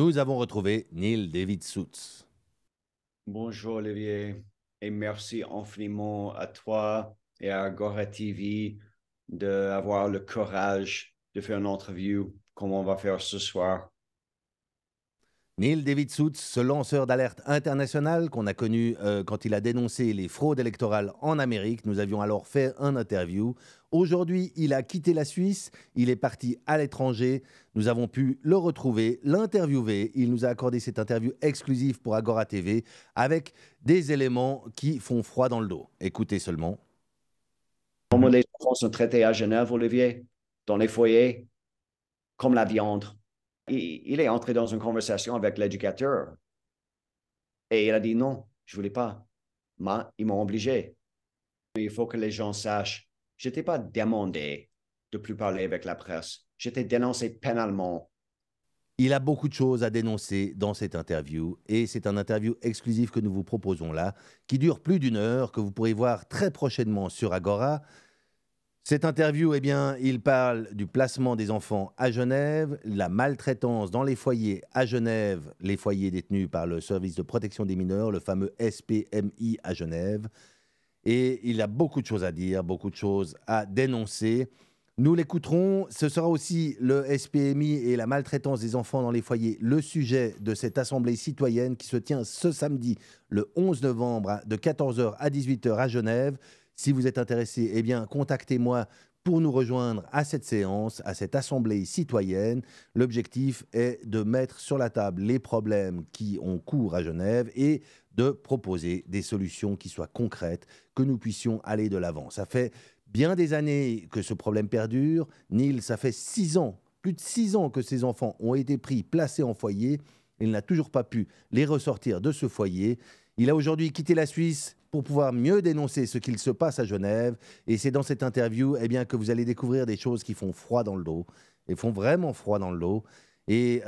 nous avons retrouvé Neil David Suits. Bonjour Olivier et merci infiniment à toi et à Agora TV d'avoir le courage de faire une interview comme on va faire ce soir. Neil David Suits, ce lanceur d'alerte international qu'on a connu quand il a dénoncé les fraudes électorales en Amérique. Nous avions alors fait un interview. Aujourd'hui, il a quitté la Suisse, il est parti à l'étranger. Nous avons pu le retrouver, l'interviewer. Il nous a accordé cette interview exclusive pour Agora TV avec des éléments qui font froid dans le dos. Écoutez seulement. Comment les enfants sont traités à Genève, Olivier, dans les foyers, comme la viande. Il est entré dans une conversation avec l'éducateur et il a dit non, je ne voulais pas. Mais ils m'ont obligé. Il faut que les gens sachent, je n'étais pas demandé de plus parler avec la presse. J'étais dénoncé pénalement. Il a beaucoup de choses à dénoncer dans cette interview et c'est un interview exclusif que nous vous proposons là, qui dure plus d'une heure, que vous pourrez voir très prochainement sur Agora. Cette interview, eh bien, il parle du placement des enfants à Genève, la maltraitance dans les foyers à Genève, les foyers détenus par le service de protection des mineurs, le fameux SPMI à Genève. Et il a beaucoup de choses à dire, beaucoup de choses à dénoncer. Nous l'écouterons. Ce sera aussi le SPMI et la maltraitance des enfants dans les foyers, le sujet de cette assemblée citoyenne qui se tient ce samedi, le 11 novembre, de 14 h à 18 h à Genève. Si vous êtes intéressé, eh bien, contactez-moi pour nous rejoindre à cette séance, à cette assemblée citoyenne. L'objectif est de mettre sur la table les problèmes qui ont cours à Genève et de proposer des solutions qui soient concrètes, que nous puissions aller de l'avant. Ça fait bien des années que ce problème perdure. Neil, ça fait 6 ans, plus de 6 ans que ces enfants ont été pris, placés en foyer. Il n'a toujours pas pu les ressortir de ce foyer. Il a aujourd'hui quitté la Suisse pour pouvoir mieux dénoncer ce qu'il se passe à Genève. Et c'est dans cette interview eh bien, que vous allez découvrir des choses qui font froid dans le dos, et font vraiment froid dans le dos. Et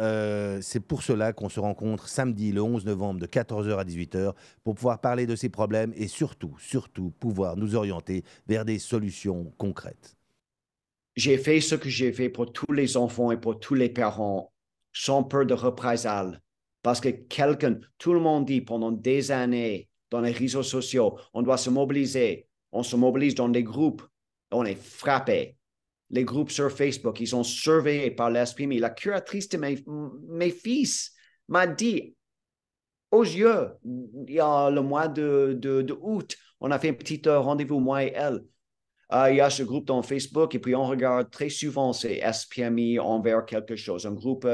c'est pour cela qu'on se rencontre samedi, le 11 novembre, de 14 h à 18 h, pour pouvoir parler de ces problèmes et surtout, pouvoir nous orienter vers des solutions concrètes. J'ai fait ce que j'ai fait pour tous les enfants et pour tous les parents, sans peur de représailles. Parce que tout le monde dit pendant des années dans les réseaux sociaux, on doit se mobiliser. On se mobilise dans des groupes. On est frappé. Les groupes sur Facebook, ils sont surveillés par l'SPMI. La curatrice de mes fils m'a dit, aux yeux, il y a le mois de août, on a fait un petit rendez-vous, moi et elle. Il y a ce groupe dans Facebook et puis on regarde très souvent ces SPMI envers quelque chose, un groupe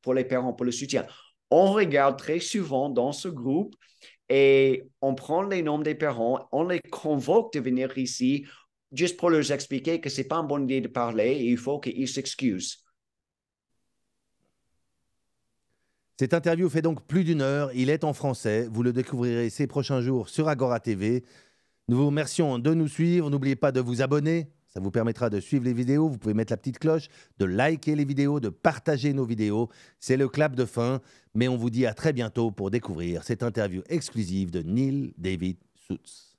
pour les parents, pour le soutien. On regarde très souvent dans ce groupe et on prend les noms des parents, on les convoque de venir ici juste pour leur expliquer que ce n'est pas une bonne idée de parler et il faut qu'ils s'excusent. Cette interview fait donc plus d'une heure. Il est en français. Vous le découvrirez ces prochains jours sur Agora TV. Nous vous remercions de nous suivre. N'oubliez pas de vous abonner. Ça vous permettra de suivre les vidéos. Vous pouvez mettre la petite cloche, de liker les vidéos, de partager nos vidéos. C'est le clap de fin. Mais on vous dit à très bientôt pour découvrir cette interview exclusive de Neil David Suits.